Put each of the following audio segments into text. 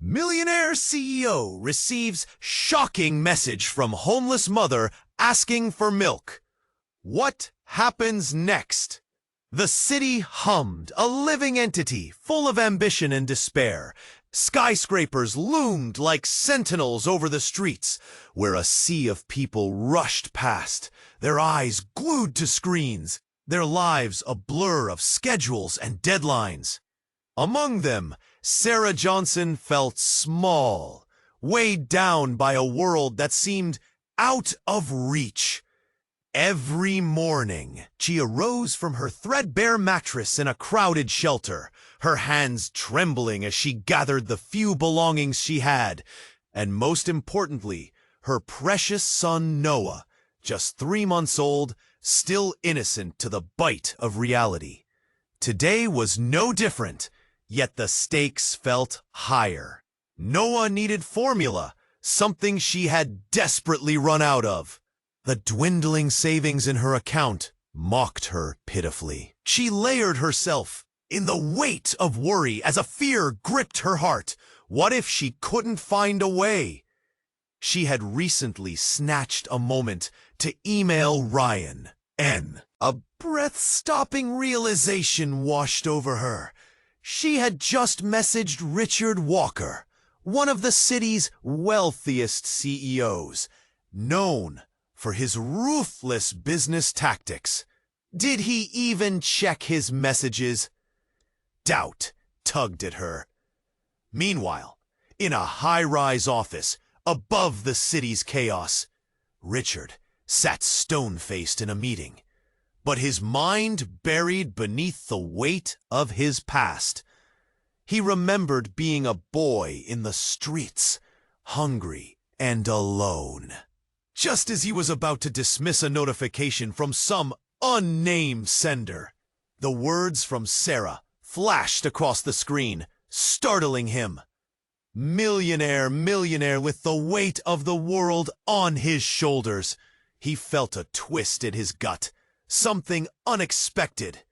Millionaire CEO receives shocking message from homeless mother asking for milk. What happens next? The city hummed, a living entity full of ambition and despair. Skyscrapers loomed like sentinels over the streets, where a sea of people rushed past, their eyes glued to screens, their lives a blur of schedules and deadlines. Among them, Sarah Johnson felt small, weighed down by a world that seemed out of reach. Every morning, she arose from her threadbare mattress in a crowded shelter, her hands trembling as she gathered the few belongings she had, and most importantly, her precious son Noah, just 3 months old, still innocent to the bite of reality. Today was no different. Yet the stakes felt higher. Noah needed formula, something she had desperately run out of. The dwindling savings in her account mocked her pitifully. She layered herself in the weight of worry as a fear gripped her heart. What if she couldn't find a way? She had recently snatched a moment to email Ryan. A breath-stopping realization washed over her. She had just messaged Richard Walker, one of the city's wealthiest CEOs, known for his ruthless business tactics. Did he even check his messages? Doubt tugged at her. Meanwhile, in a high-rise office above the city's chaos, Richard sat stone-faced in a meeting, but his mind buried beneath the weight of his past. He remembered being a boy in the streets, hungry and alone. Just as he was about to dismiss a notification from some unnamed sender, the words from Sarah flashed across the screen, startling him. Millionaire, millionaire with the weight of the world on his shoulders. He felt a twist in his gut. Something unexpected.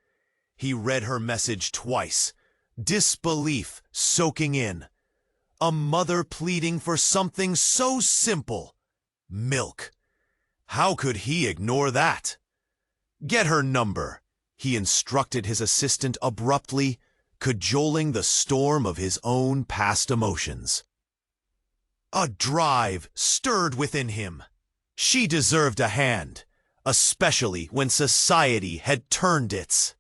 He read her message twice, disbelief soaking in. A mother pleading for something so simple. Milk. How could he ignore that? Get her number, he instructed his assistant abruptly, cajoling the storm of his own past emotions. A drive stirred within him. She deserved a hand, especially when society had turned its.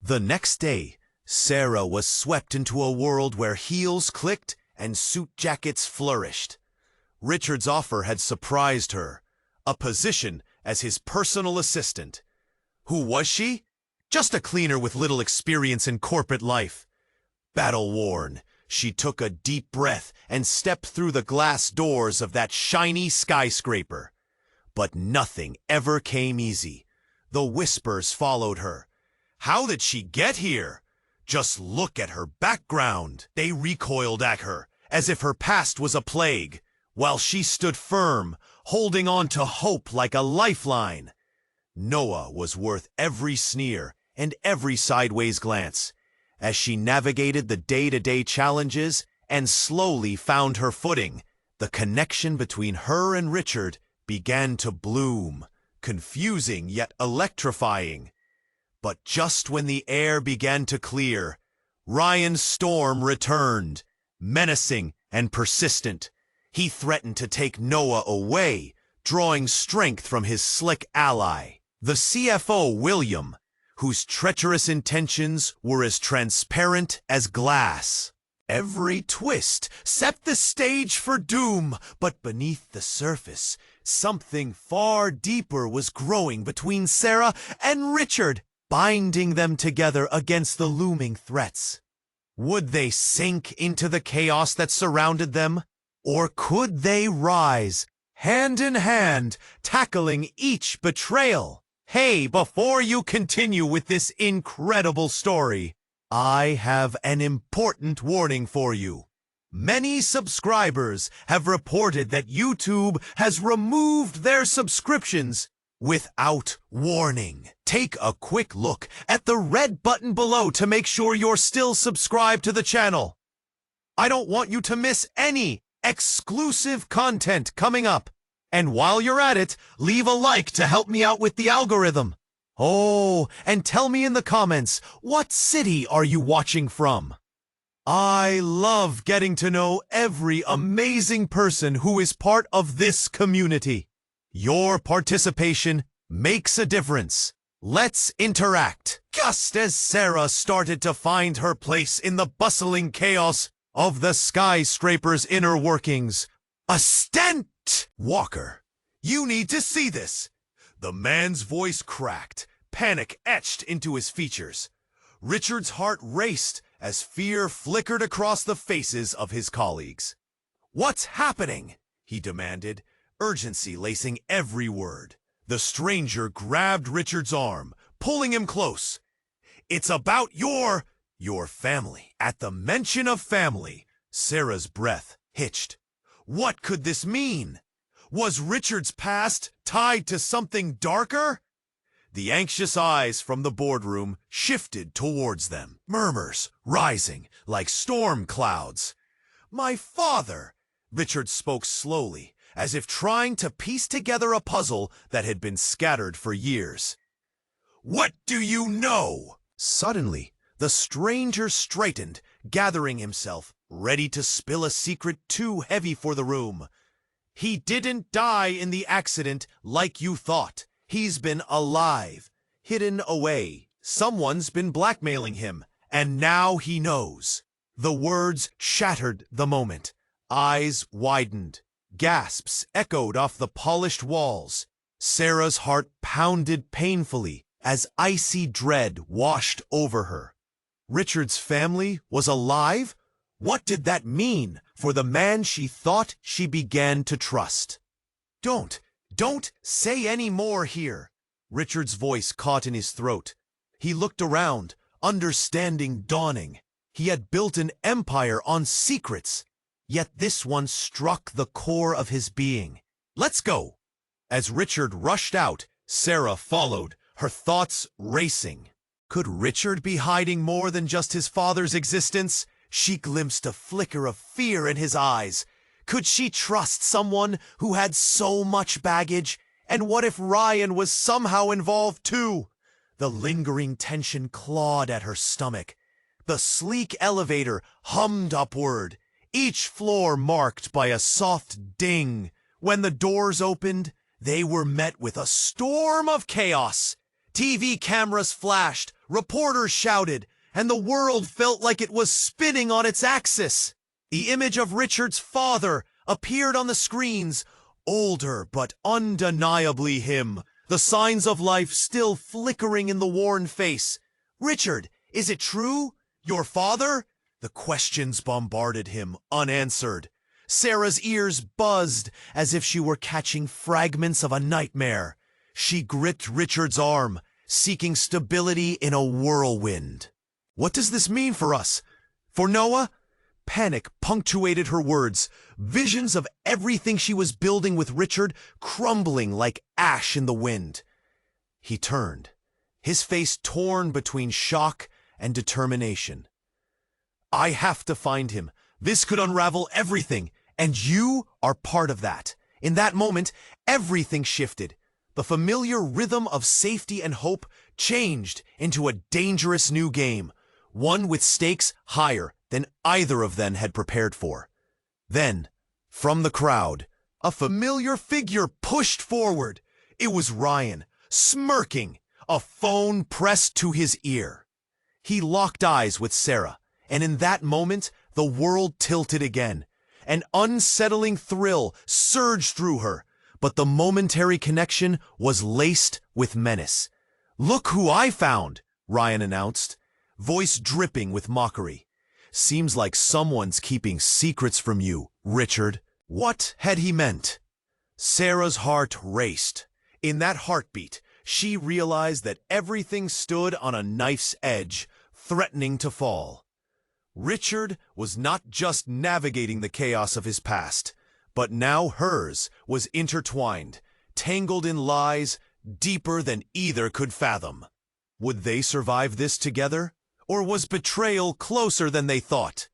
The next day, Sarah was swept into a world where heels clicked and suit jackets flourished. Richard's offer had surprised her, a position as his personal assistant. Who was she? Just a cleaner with little experience in corporate life. Battle-worn, she took a deep breath and stepped through the glass doors of that shiny skyscraper. But nothing ever came easy. The whispers followed her. How did she get here? Just look at her background. They recoiled at her, as if her past was a plague, while she stood firm, holding on to hope like a lifeline. Noah was worth every sneer and every sideways glance, as she navigated the day-to-day challenges and slowly found her footing. The connection between her and Richard began to bloom, confusing yet electrifying. But just when the air began to clear, Ryan Storm returned, menacing and persistent. He threatened to take Noah away, drawing strength from his slick ally, the CFO William, whose treacherous intentions were as transparent as glass. Every twist set the stage for doom, but beneath the surface, something far deeper was growing between Sarah and Richard, binding them together against the looming threats. Would they sink into the chaos that surrounded them? Or could they rise, hand in hand, tackling each betrayal? Hey, before you continue with this incredible story, I have an important warning for you. Many subscribers have reported that YouTube has removed their subscriptions without warning. Take a quick look at the red button below to make sure you're still subscribed to the channel. I don't want you to miss any exclusive content coming up. And while you're at it, leave a like to help me out with the algorithm. Oh, and tell me in the comments, what city are you watching from? I love getting to know every amazing person who is part of this community. Your participation makes a difference. Let's interact. Just as Sarah started to find her place in the bustling chaos of the skyscraper's inner workings, a stent! Walker, you need to see this. The man's voice cracked, panic etched into his features. Richard's heart raced as fear flickered across the faces of his colleagues. What's happening? He demanded, urgency lacing every word. The stranger grabbed Richard's arm, pulling him close. It's about your family. At the mention of family, Sarah's breath hitched. What could this mean? Was Richard's past tied to something darker? The anxious eyes from the boardroom shifted towards them, murmurs rising like storm clouds. My father, Richard spoke slowly, as if trying to piece together a puzzle that had been scattered for years. What do you know? Suddenly, the stranger straightened, gathering himself, ready to spill a secret too heavy for the room. He didn't die in the accident like you thought. He's been alive, hidden away. Someone's been blackmailing him, and now he knows. The words shattered the moment. Eyes widened. Gasps echoed off the polished walls. Sarah's heart pounded painfully as icy dread washed over her. Richard's family was alive? What did that mean for the man she thought she began to trust? Don't say any more here. Richard's voice caught in his throat. He looked around, understanding dawning. He had built an empire on secrets, yet this one struck the core of his being. Let's go. As Richard rushed out, Sarah followed, her thoughts racing. Could Richard be hiding more than just his father's existence? She glimpsed a flicker of fear in his eyes. Could she trust someone who had so much baggage? And what if Ryan was somehow involved too? The lingering tension clawed at her stomach. The sleek elevator hummed upward, each floor marked by a soft ding. When the doors opened, they were met with a storm of chaos. TV cameras flashed, reporters shouted, and the world felt like it was spinning on its axis. The image of Richard's father appeared on the screens, older but undeniably him, the signs of life still flickering in the worn face. Richard, is it true? Your father? The questions bombarded him, unanswered. Sarah's ears buzzed as if she were catching fragments of a nightmare. She gripped Richard's arm, seeking stability in a whirlwind. What does this mean for us? For Noah? Panic punctuated her words, visions of everything she was building with Richard crumbling like ash in the wind. He turned, his face torn between shock and determination. I have to find him. This could unravel everything, and you are part of that. In that moment, everything shifted. The familiar rhythm of safety and hope changed into a dangerous new game, one with stakes higher than either of them had prepared for. Then, from the crowd, a familiar figure pushed forward. It was Ryan, smirking, a phone pressed to his ear. He locked eyes with Sarah, and in that moment, the world tilted again. An unsettling thrill surged through her, but the momentary connection was laced with menace. Look who I found, Ryan announced, voice dripping with mockery. Seems like someone's keeping secrets from you, Richard. What had he meant? Sarah's heart raced. In that heartbeat, she realized that everything stood on a knife's edge, threatening to fall. Richard was not just navigating the chaos of his past, but now hers was intertwined, tangled in lies deeper than either could fathom. Would they survive this together? Or was betrayal closer than they thought?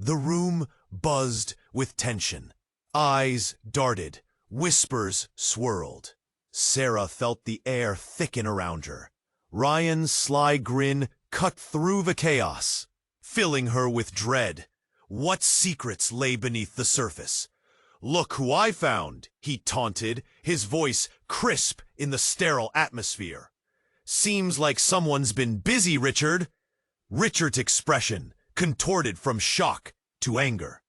The room buzzed with tension. Eyes darted, whispers swirled. Sarah felt the air thicken around her. Ryan's sly grin cut through the chaos, filling her with dread. What secrets lay beneath the surface? "Look who I found," he taunted, his voice crisp in the sterile atmosphere. "Seems like someone's been busy, Richard." Richard's expression contorted from shock to anger.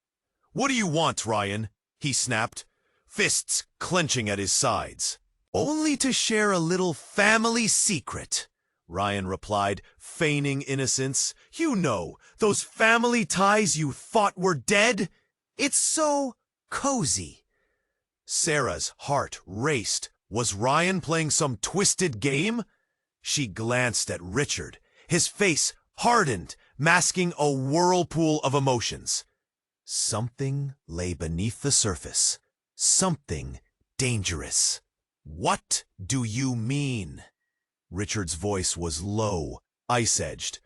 "What do you want, Ryan?" he snapped, fists clenching at his sides. "Only to share a little family secret," Ryan replied, feigning innocence. "You know, those family ties you thought were dead? It's so cozy." Sarah's heart raced. Was Ryan playing some twisted game? She glanced at Richard. His face hardened, masking a whirlpool of emotions. Something lay beneath the surface. Something dangerous. "What do you mean?" Richard's voice was low, ice-edged.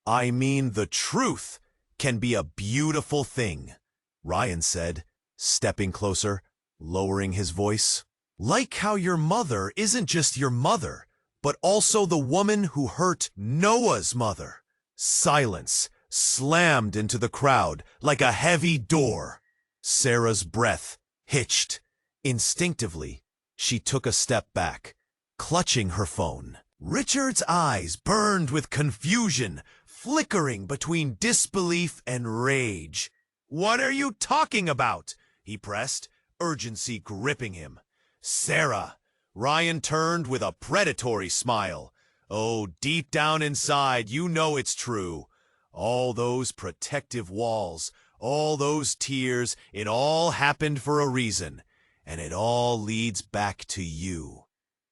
"I mean the truth can be a beautiful thing," Ryan said, stepping closer, lowering his voice. "Like how your mother isn't just your mother, but also the woman who hurt Noah's mother." Silence slammed into the crowd like a heavy door. Sarah's breath hitched. Instinctively, she took a step back, clutching her phone. Richard's eyes burned with confusion, flickering between disbelief and rage. "What are you talking about?" he pressed, urgency gripping him. "Sarah." Ryan turned with a predatory smile. "Oh, deep down inside, you know it's true. All those protective walls, all those tears, it all happened for a reason, and it all leads back to you."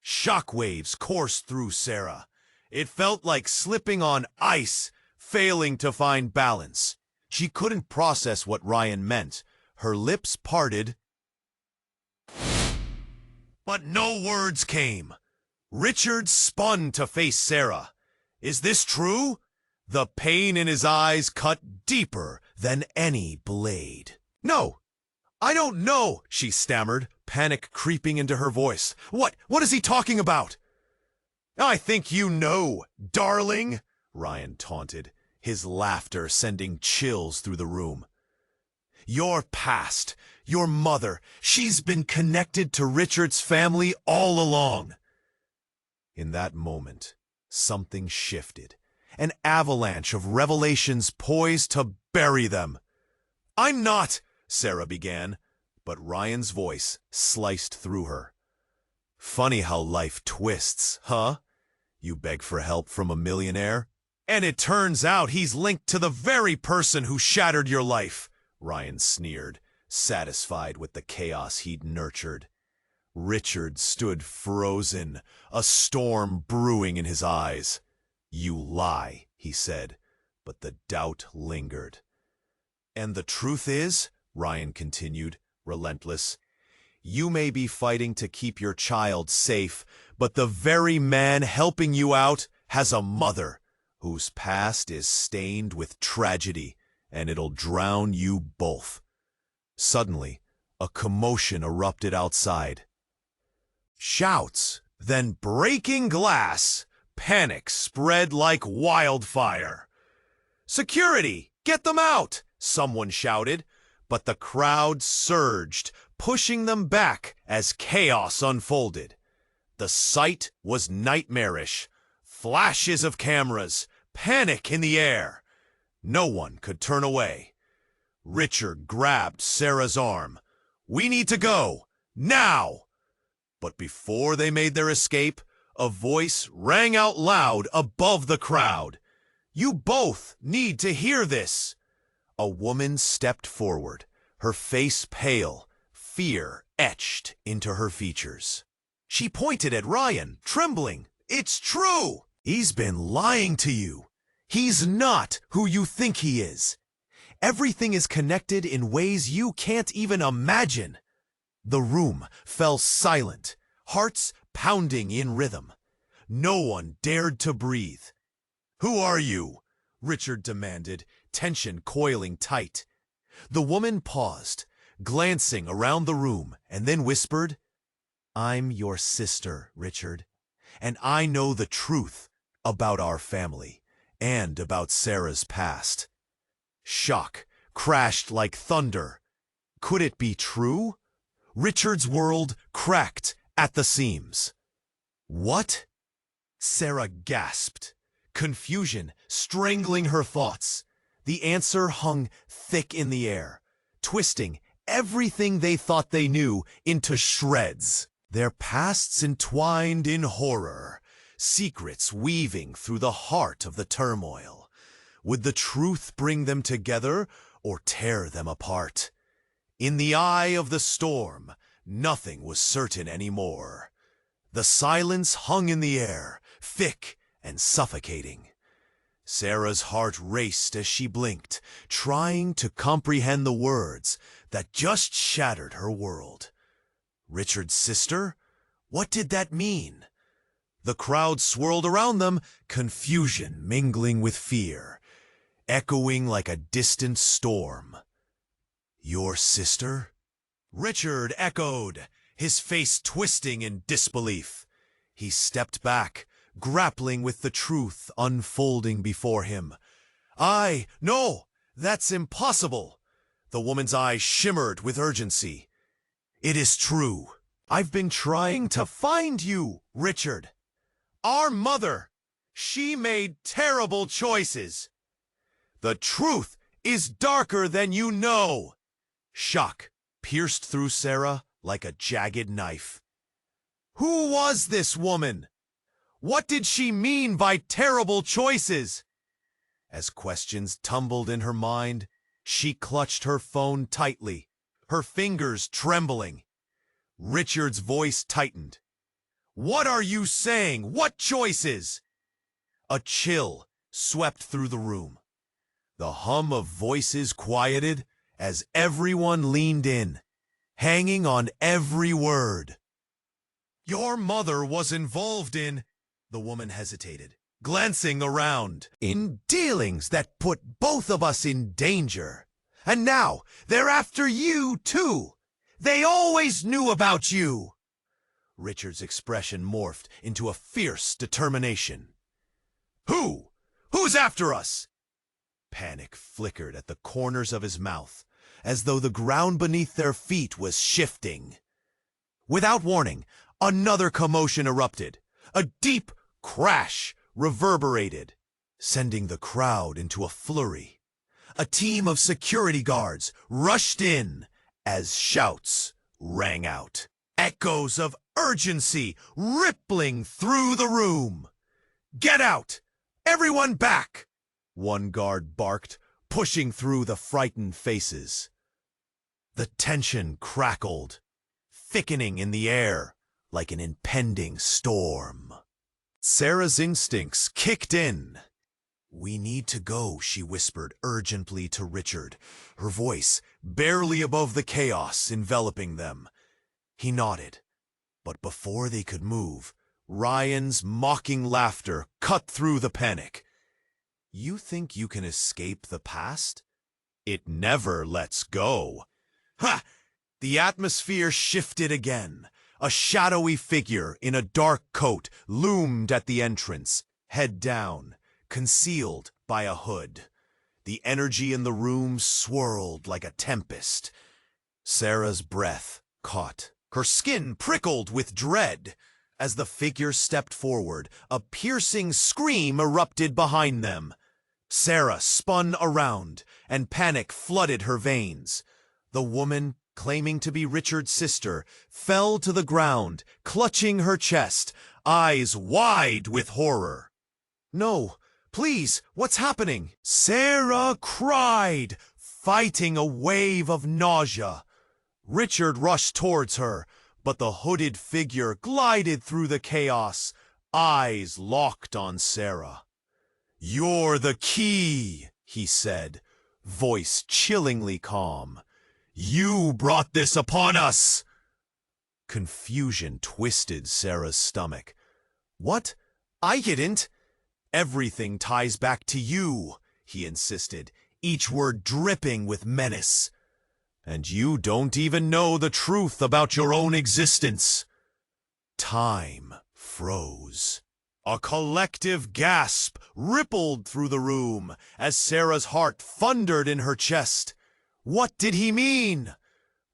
Shockwaves coursed through Sarah. It felt like slipping on ice, failing to find balance. She couldn't process what Ryan meant. Her lips parted, but no words came. Richard spun to face Sarah. "Is this true?" The pain in his eyes cut deeper than any blade. "No, I don't know," she stammered, panic creeping into her voice. What is he talking about?" "I think you know, darling," Ryan taunted, his laughter sending chills through the room. "Your past, your mother, she's been connected to Richard's family all along." In that moment, something shifted. An avalanche of revelations poised to bury them. "I'm not," Sarah began, but Ryan's voice sliced through her. "Funny how life twists, huh? You beg for help from a millionaire, and it turns out he's linked to the very person who shattered your life," Ryan sneered, satisfied with the chaos he'd nurtured. Richard stood frozen, a storm brewing in his eyes. "You lie," he said, but the doubt lingered. "And the truth is," Ryan continued, relentless, "you may be fighting to keep your child safe, but the very man helping you out has a mother whose past is stained with tragedy, and it'll drown you both." Suddenly, a commotion erupted outside. Shouts, then breaking glass. Panic spread like wildfire. "Security! Get them out!" someone shouted, but the crowd surged, pushing them back as chaos unfolded. The sight was nightmarish. Flashes of cameras, panic in the air. No one could turn away. Richard grabbed Sarah's arm. "We need to go, now!" But before they made their escape, a voice rang out loud above the crowd. "You both need to hear this." A woman stepped forward, her face pale, fear etched into her features. She pointed at Ryan, trembling. "It's true! He's been lying to you. He's not who you think he is. Everything is connected in ways you can't even imagine." The room fell silent, hearts pounding in rhythm. No one dared to breathe. "Who are you?" Richard demanded, tension coiling tight. The woman paused, glancing around the room, and then whispered, "I'm your sister, Richard, and I know the truth about our family and about Sarah's past." Shock crashed like thunder. Could it be true? Richard's world cracked at the seams. What? Sarah gasped, confusion strangling her thoughts. The answer hung thick in the air, twisting everything they thought they knew into shreds. Their pasts entwined in horror, secrets weaving through the heart of the turmoil. Would the truth bring them together or tear them apart? In the eye of the storm, nothing was certain anymore. The silence hung in the air, thick and suffocating. Sarah's heart raced as she blinked, trying to comprehend the words that just shattered her world. Richard's sister? What did that mean? The crowd swirled around them, confusion mingling with fear, echoing like a distant storm. Your sister? Richard echoed, his face twisting in disbelief. He stepped back, grappling with the truth unfolding before him. No, that's impossible. The woman's eyes shimmered with urgency. It is true. I've been trying to find you, Richard. Our mother, she made terrible choices. The truth is darker than you know. Shock pierced through Sarah like a jagged knife. Who was this woman? What did she mean by terrible choices? As questions tumbled in her mind, she clutched her phone tightly, her fingers trembling. Richard's voice tightened. What are you saying? What choices? A chill swept through the room. The hum of voices quieted as everyone leaned in, hanging on every word. Your mother was involved in, the woman hesitated, glancing around, in dealings that put both of us in danger. And now they're after you, too. They always knew about you. Richard's expression morphed into a fierce determination. Who? Who's after us? Panic flickered at the corners of his mouth, as though the ground beneath their feet was shifting. Without warning, another commotion erupted. A deep crash reverberated, sending the crowd into a flurry. A team of security guards rushed in as shouts rang out, echoes of urgency rippling through the room. Get out! Everyone back! One guard barked, pushing through the frightened faces. The tension crackled, thickening in the air like an impending storm. Sarah's instincts kicked in. We need to go, she whispered urgently to Richard, her voice barely above the chaos enveloping them. He nodded, but before they could move, Ryan's mocking laughter cut through the panic. You think you can escape the past? It never lets go. Ha! The atmosphere shifted again. A shadowy figure in a dark coat loomed at the entrance, head down, concealed by a hood. The energy in the room swirled like a tempest. Sarah's breath caught. Her skin prickled with dread. As the figure stepped forward, a piercing scream erupted behind them. Sarah spun around, and panic flooded her veins. The woman, claiming to be Richard's sister, fell to the ground, clutching her chest, eyes wide with horror. No, please, what's happening? Sarah cried, fighting a wave of nausea. Richard rushed towards her, but the hooded figure glided through the chaos, eyes locked on Sarah. You're the key, he said, voice chillingly calm. You brought this upon us. Confusion twisted Sarah's stomach. What? I didn't. Everything ties back to you, he insisted, each word dripping with menace. And you don't even know the truth about your own existence. Time froze. A collective gasp rippled through the room as Sarah's heart thundered in her chest. What did he mean?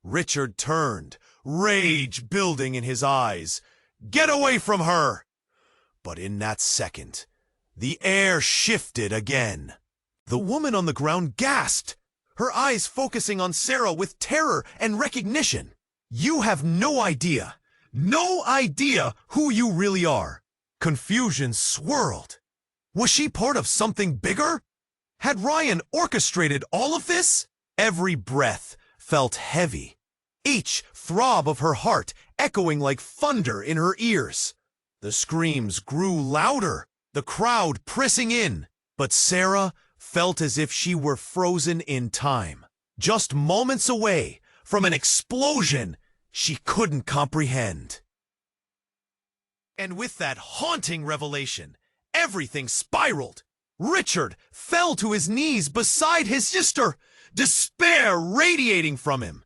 Richard turned, rage building in his eyes. Get away from her! But in that second, the air shifted again. The woman on the ground gasped, her eyes focusing on Sarah with terror and recognition. You have no idea who you really are. Confusion swirled. Was she part of something bigger? Had Ryan orchestrated all of this? Every breath felt heavy, each throb of her heart echoing like thunder in her ears. The screams grew louder, the crowd pressing in, but Sarah felt as if she were frozen in time, just moments away from an explosion she couldn't comprehend. And with that haunting revelation, everything spiraled. Richard fell to his knees beside his sister, despair radiating from him.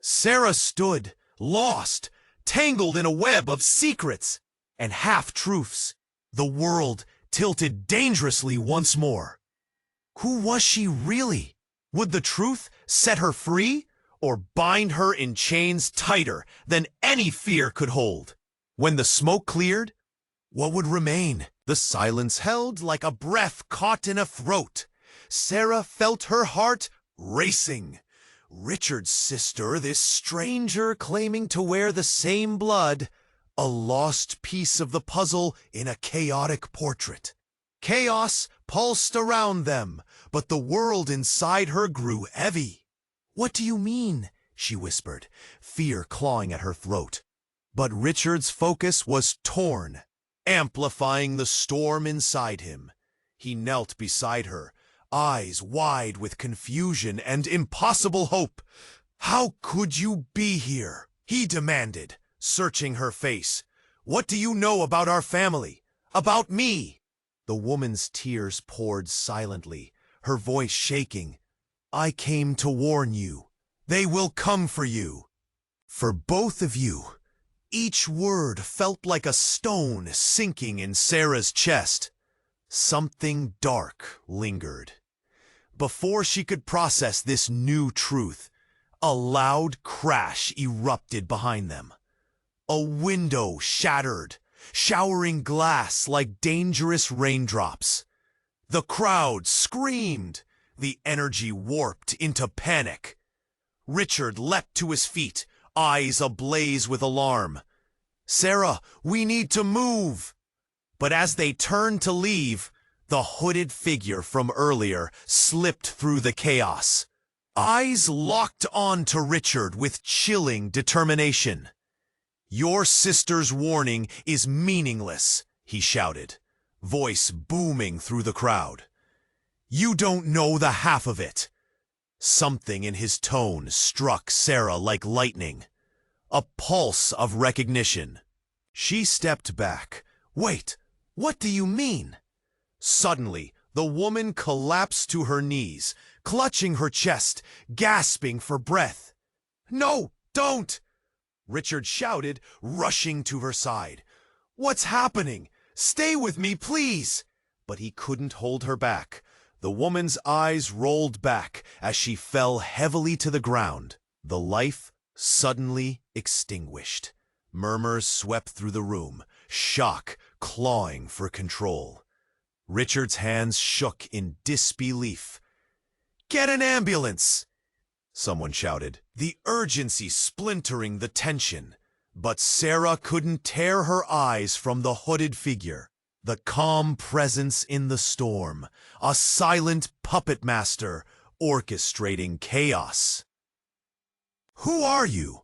Sarah stood, lost, tangled in a web of secrets and half-truths. The world tilted dangerously once more. Who was she really? Would the truth set her free, or bind her in chains tighter than any fear could hold? When the smoke cleared, what would remain? The silence held like a breath caught in a throat. Sarah felt her heart racing. Richard's sister, this stranger claiming to wear the same blood, a lost piece of the puzzle in a chaotic portrait. Chaos pulsed around them, but the world inside her grew heavy. What do you mean? She whispered, fear clawing at her throat. But Richard's focus was torn, amplifying the storm inside him. He knelt beside her, eyes wide with confusion and impossible hope. How could you be here? He demanded, searching her face. What do you know about our family? About me? The woman's tears poured silently, her voice shaking. I came to warn you. They will come for you. For both of you. Each word felt like a stone sinking in Sarah's chest. Something dark lingered. Before she could process this new truth, a loud crash erupted behind them. A window shattered, showering glass like dangerous raindrops. The crowd screamed, the energy warped into panic. Richard leapt to his feet, eyes ablaze with alarm. Sarah, we need to move. But as they turned to leave, the hooded figure from earlier slipped through the chaos. Eyes locked on to Richard with chilling determination. Your sister's warning is meaningless, he shouted, voice booming through the crowd. You don't know the half of it. Something in his tone struck Sarah like lightning. A pulse of recognition. She stepped back. Wait, what do you mean? Suddenly, the woman collapsed to her knees, clutching her chest, gasping for breath. No, don't! Richard shouted, rushing to her side. What's happening? Stay with me, please! But he couldn't hold her back. The woman's eyes rolled back as she fell heavily to the ground. The life suddenly extinguished. Murmurs swept through the room, shock clawing for control. Richard's hands shook in disbelief. Get an ambulance! Someone shouted, the urgency splintering the tension. But Sarah couldn't tear her eyes from the hooded figure. The calm presence in the storm, a silent puppet master orchestrating chaos. Who are you?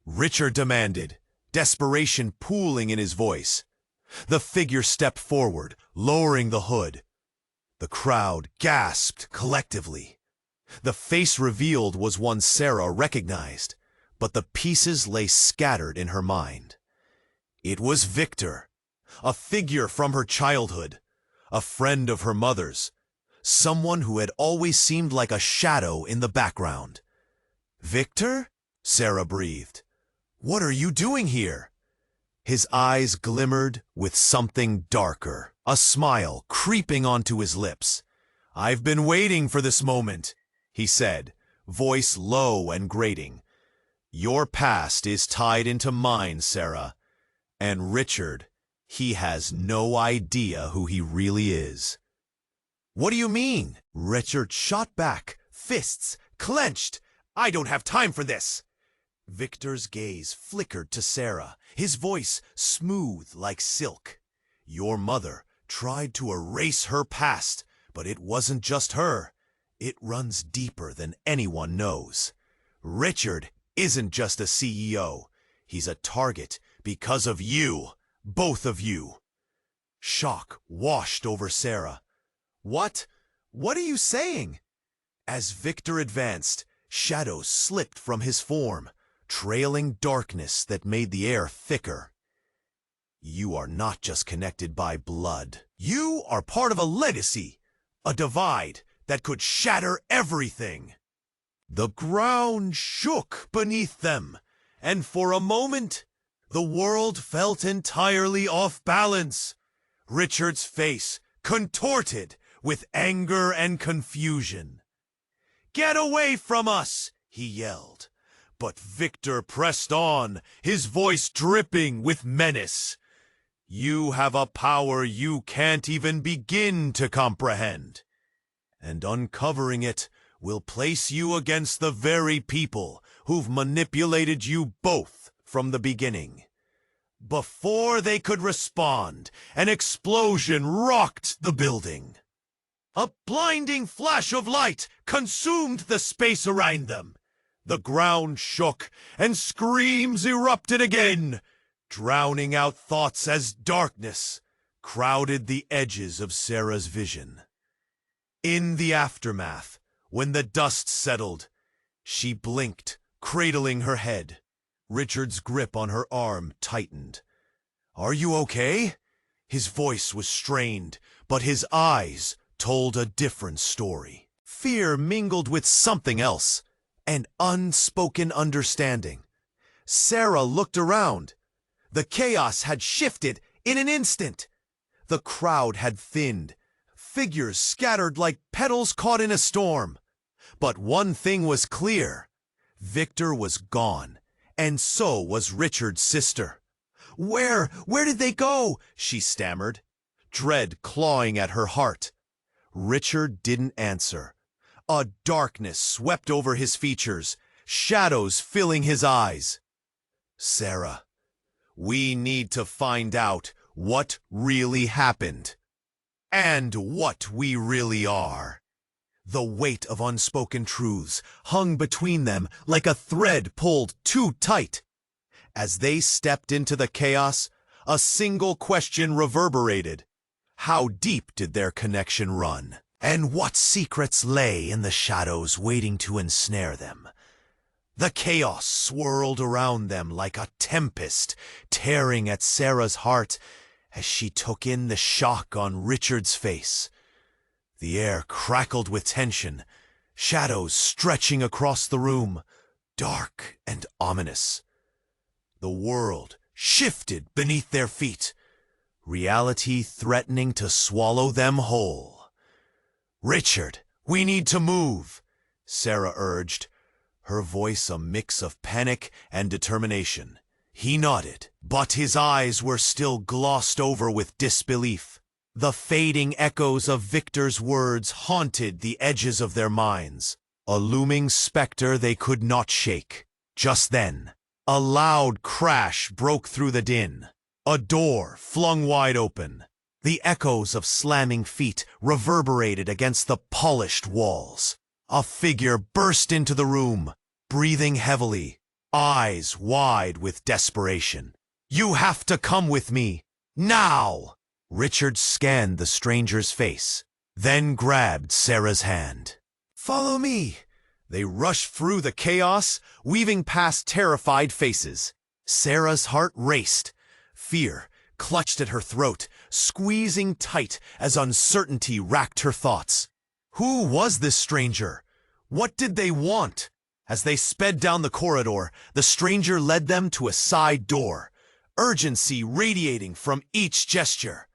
Richard demanded, desperation pooling in his voice. The figure stepped forward, lowering the hood. The crowd gasped collectively. The face revealed was one Sarah recognized, but the pieces lay scattered in her mind. It was Victor, a figure from her childhood, a friend of her mother's, someone who had always seemed like a shadow in the background. Victor? Sarah breathed. What are you doing here? His eyes glimmered with something darker, a smile creeping onto his lips. I've been waiting for this moment, he said, voice low and grating. Your past is tied into mine, Sarah. And Richard, he has no idea who he really is. What do you mean? Richard shot back, fists clenched. I don't have time for this. Victor's gaze flickered to Sarah, his voice smooth like silk. Your mother tried to erase her past, but it wasn't just her. It runs deeper than anyone knows. Richard isn't just a CEO. He's a target because of you, both of you. Shock washed over Sarah. What? What are you saying? As Victor advanced, shadows slipped from his form, trailing darkness that made the air thicker. You are not just connected by blood. You are part of a legacy, a divide that could shatter everything. The ground shook beneath them, and for a moment, the world felt entirely off balance. Richard's face contorted with anger and confusion. Get away from us, he yelled. But Victor pressed on, his voice dripping with menace. You have a power you can't even begin to comprehend. And uncovering it will place you against the very people who've manipulated you both from the beginning. Before they could respond, an explosion rocked the building. A blinding flash of light consumed the space around them. The ground shook, and screams erupted again, drowning out thoughts as darkness crowded the edges of Sarah's vision. In the aftermath, when the dust settled, she blinked, cradling her head. Richard's grip on her arm tightened. Are you okay? His voice was strained, but his eyes told a different story. Fear mingled with something else, an unspoken understanding. Sarah looked around. The chaos had shifted in an instant. The crowd had thinned, figures scattered like petals caught in a storm. But one thing was clear. Victor was gone, and so was Richard's sister. Where did they go? She stammered, dread clawing at her heart. Richard didn't answer. A darkness swept over his features, shadows filling his eyes. Sarah, we need to find out what really happened, and what we really are. The weight of unspoken truths hung between them like a thread pulled too tight. As they stepped into the chaos, a single question reverberated. How deep did their connection run? And what secrets lay in the shadows waiting to ensnare them? The chaos swirled around them like a tempest, tearing at Sarah's heart as she took in the shock on Richard's face. The air crackled with tension, shadows stretching across the room, dark and ominous. The world shifted beneath their feet, reality threatening to swallow them whole. Richard, we need to move, Sarah urged, her voice a mix of panic and determination. He nodded, but his eyes were still glossed over with disbelief. The fading echoes of Victor's words haunted the edges of their minds, a looming specter they could not shake. Just then, a loud crash broke through the din. A door flung wide open. The echoes of slamming feet reverberated against the polished walls. A figure burst into the room, breathing heavily, eyes wide with desperation. You have to come with me, now! Richard scanned the stranger's face, then grabbed Sarah's hand. Follow me! They rushed through the chaos, weaving past terrified faces. Sarah's heart raced. Fear clutched at her throat, squeezing tight as uncertainty racked her thoughts. Who was this stranger? What did they want? As they sped down the corridor, the stranger led them to a side door, urgency radiating from each gesture.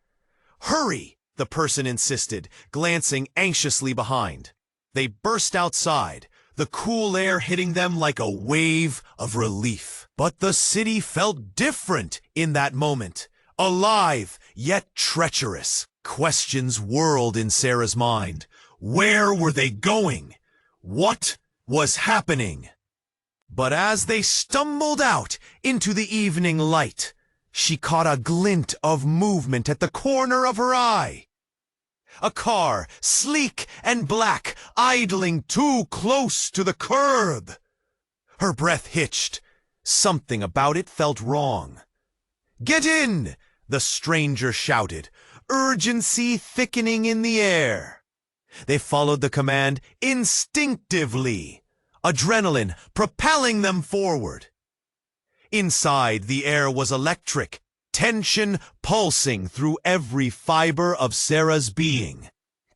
"Hurry!" the person insisted, glancing anxiously behind. They burst outside, the cool air hitting them like a wave of relief. But the city felt different in that moment, alive yet treacherous. Questions whirled in Sarah's mind. Where were they going? What was happening? But as they stumbled out into the evening light, she caught a glint of movement at the corner of her eye. A car, sleek and black, idling too close to the curb. Her breath hitched. Something about it felt wrong. "Get in!" the stranger shouted, urgency thickening in the air. They followed the command instinctively, adrenaline propelling them forward. Inside, the air was electric, tension pulsing through every fiber of Sarah's being.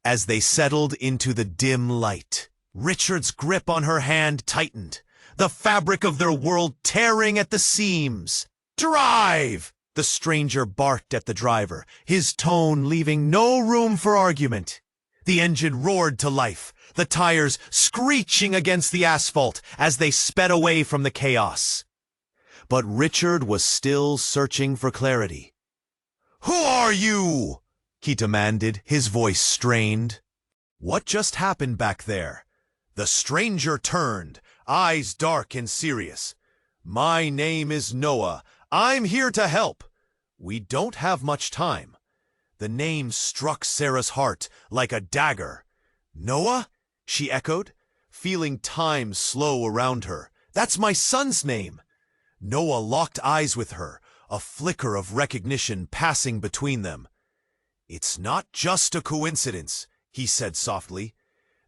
As they settled into the dim light, Richard's grip on her hand tightened, the fabric of their world tearing at the seams. "Drive!" the stranger barked at the driver, his tone leaving no room for argument. The engine roared to life, the tires screeching against the asphalt as they sped away from the chaos. But Richard was still searching for clarity. "Who are you?" he demanded, his voice strained. What just happened back there? The stranger turned, eyes dark and serious. "My name is Noah. I'm here to help. We don't have much time." The name struck Sarah's heart like a dagger. "Noah?" she echoed, feeling time slow around her. "That's my son's name." Noah locked eyes with her, a flicker of recognition passing between them. "It's not just a coincidence," he said softly.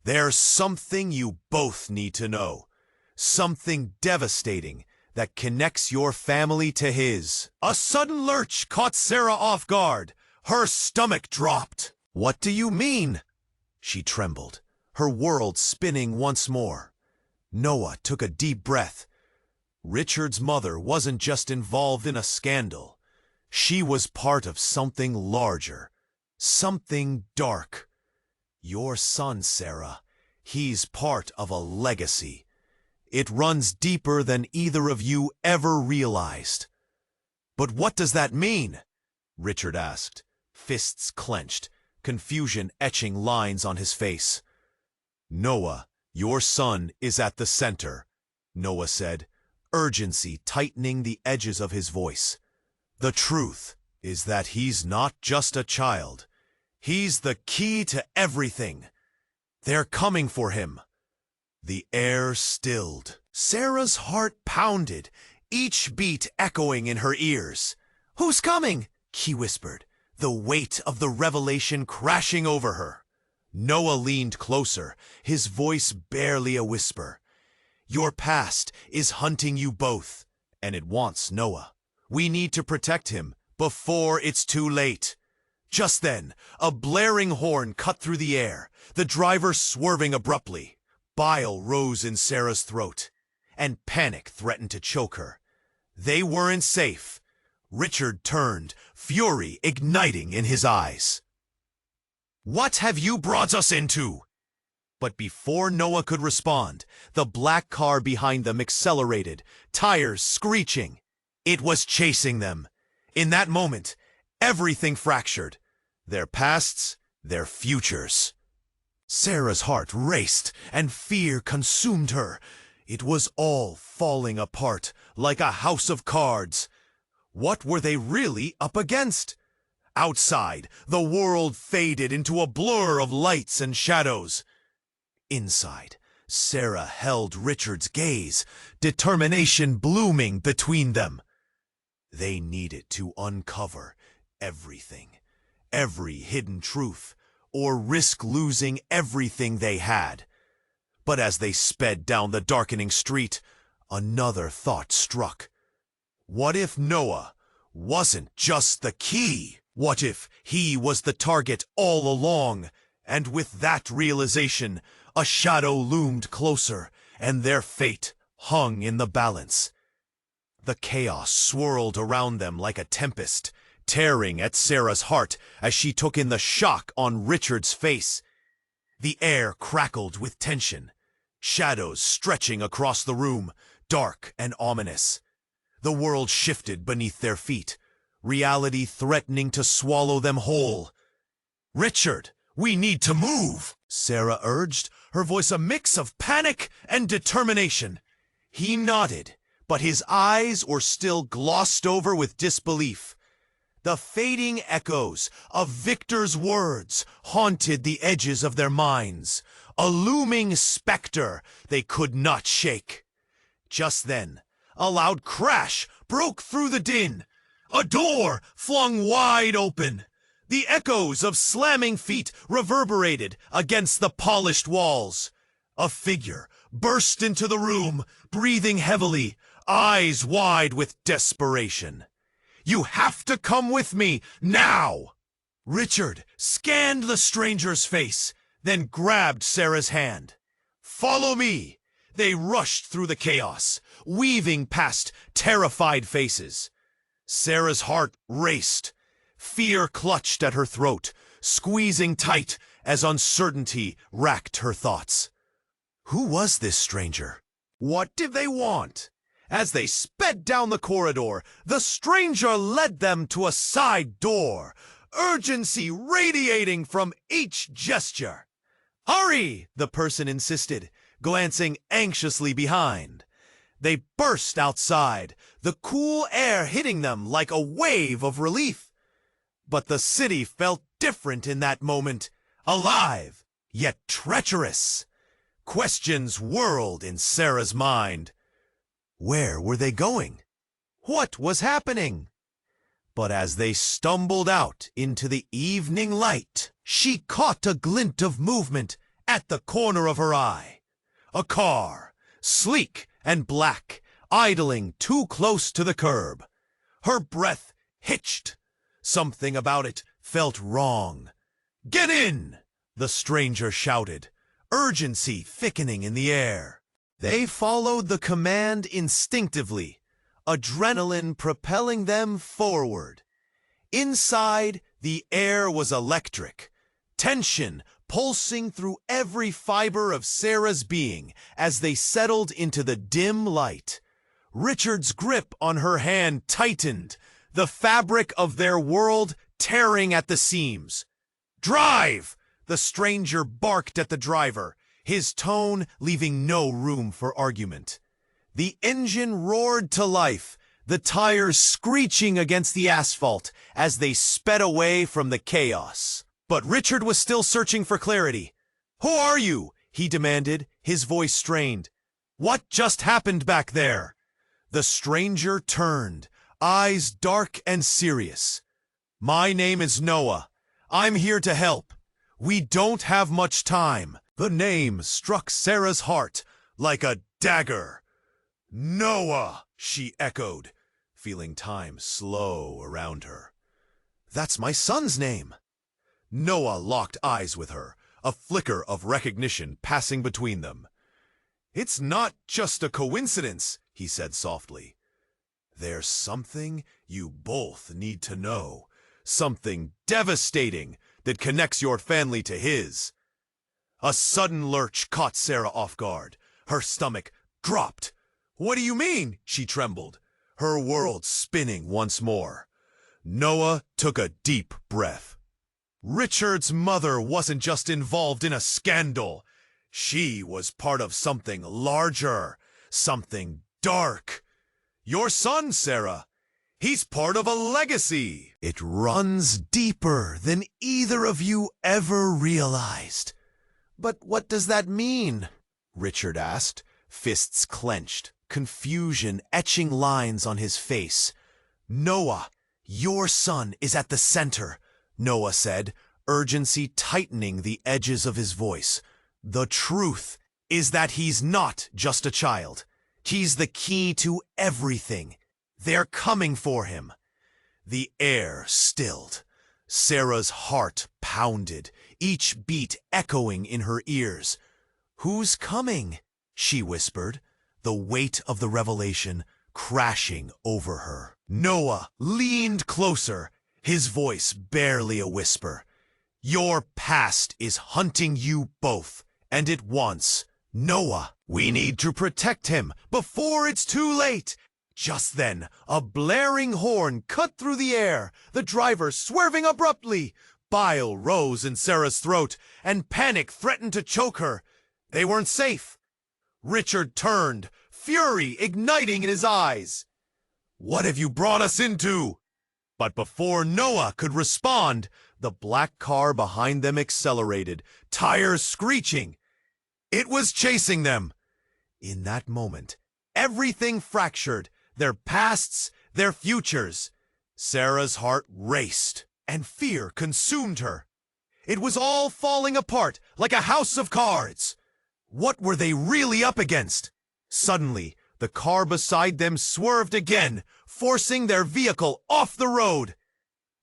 "There's something you both need to know. Something devastating that connects your family to his." A sudden lurch caught Sarah off guard. Her stomach dropped. "What do you mean?" She trembled, her world spinning once more. Noah took a deep breath. Richard's mother wasn't just involved in a scandal. She was part of something larger, something dark. Your son, Sarah, he's part of a legacy. It runs deeper than either of you ever realized. "But what does that mean?" Richard asked, fists clenched, confusion etching lines on his face. "Noah, your son is at the center," Noah said, urgency tightening the edges of his voice. "The truth is that he's not just a child. He's the key to everything. They're coming for him." The air stilled. Sarah's heart pounded, each beat echoing in her ears. "Who's coming?" she whispered, the weight of the revelation crashing over her. Noah leaned closer, his voice barely a whisper. "Your past is hunting you both, and it wants Noah. We need to protect him before it's too late." Just then, a blaring horn cut through the air, the driver swerving abruptly. Bile rose in Sarah's throat, and panic threatened to choke her. They weren't safe. Richard turned, fury igniting in his eyes. "What have you brought us into?" But before Noah could respond, the black car behind them accelerated, tires screeching. It was chasing them. In that moment, everything fractured. Their pasts, their futures. Sarah's heart raced, and fear consumed her. It was all falling apart, like a house of cards. What were they really up against? Outside, the world faded into a blur of lights and shadows. Inside, Sarah held Richard's gaze, determination blooming between them. They needed to uncover everything, every hidden truth, or risk losing everything they had. But as they sped down the darkening street, another thought struck. What if Noah wasn't just the key? What if he was the target all along? And with that realization, a shadow loomed closer, and their fate hung in the balance. The chaos swirled around them like a tempest, tearing at Sarah's heart as she took in the shock on Richard's face. The air crackled with tension, shadows stretching across the room, dark and ominous. The world shifted beneath their feet, reality threatening to swallow them whole. "Richard, we need to move," Sarah urged, her voice a mix of panic and determination. He nodded, but his eyes were still glossed over with disbelief. The fading echoes of Victor's words haunted the edges of their minds, a looming specter they could not shake. Just then, a loud crash broke through the din. A door flung wide open. The echoes of slamming feet reverberated against the polished walls. A figure burst into the room, breathing heavily, eyes wide with desperation. "You have to come with me, now!" Richard scanned the stranger's face, then grabbed Sarah's hand. "Follow me!" They rushed through the chaos, weaving past terrified faces. Sarah's heart raced. Fear clutched at her throat, squeezing tight as uncertainty racked her thoughts. Who was this stranger? What did they want? As they sped down the corridor, the stranger led them to a side door, urgency radiating from each gesture. "Hurry!" the person insisted, glancing anxiously behind. They burst outside, the cool air hitting them like a wave of relief. But the city felt different in that moment, alive, yet treacherous. Questions whirled in Sarah's mind. Where were they going? What was happening? But as they stumbled out into the evening light, she caught a glint of movement at the corner of her eye. A car, sleek and black, idling too close to the curb. Her breath hitched. Something about it felt wrong. "Get in!" the stranger shouted, urgency thickening in the air. They followed the command instinctively, adrenaline propelling them forward. Inside, the air was electric, tension pulsing through every fiber of Sarah's being as they settled into the dim light. Richard's grip on her hand tightened, the fabric of their world tearing at the seams. "Drive!" the stranger barked at the driver, his tone leaving no room for argument. The engine roared to life, the tires screeching against the asphalt as they sped away from the chaos. But Richard was still searching for clarity. "Who are you?" he demanded, his voice strained. "What just happened back there?" The stranger turned, eyes dark and serious. "My name is Noah. I'm here to help. We don't have much time." The name struck Sarah's heart like a dagger. "Noah," she echoed, feeling time slow around her. "That's my son's name." Noah locked eyes with her, a flicker of recognition passing between them. "It's not just a coincidence," he said softly. "There's something you both need to know, something devastating that connects your family to his." A sudden lurch caught Sarah off guard. Her stomach dropped. "What do you mean?" she trembled, her world spinning once more. Noah took a deep breath. Richard's mother wasn't just involved in a scandal. She was part of something larger, something dark. Your son, Sarah, he's part of a legacy. It runs deeper than either of you ever realized. "But what does that mean?" Richard asked, fists clenched, confusion etching lines on his face. "Noah, your son is at the center," Noah said, urgency tightening the edges of his voice. "The truth is that he's not just a child. He's the key to everything. They're coming for him." The air stilled. Sarah's heart pounded, each beat echoing in her ears. "Who's coming?" she whispered, the weight of the revelation crashing over her. Noah leaned closer, his voice barely a whisper. Your past is hunting you both, and it wants Noah. We need to protect him before it's too late. Just then, a blaring horn cut through the air, the driver swerving abruptly. Bile rose in Sarah's throat, and panic threatened to choke her. They weren't safe. Richard turned, fury igniting in his eyes. What have you brought us into? But before Noah could respond, the black car behind them accelerated, tires screeching. It was chasing them. In that moment, everything fractured, their pasts, their futures. Sarah's heart raced, and fear consumed her. It was all falling apart like a house of cards. What were they really up against? Suddenly, the car beside them swerved again, forcing their vehicle off the road.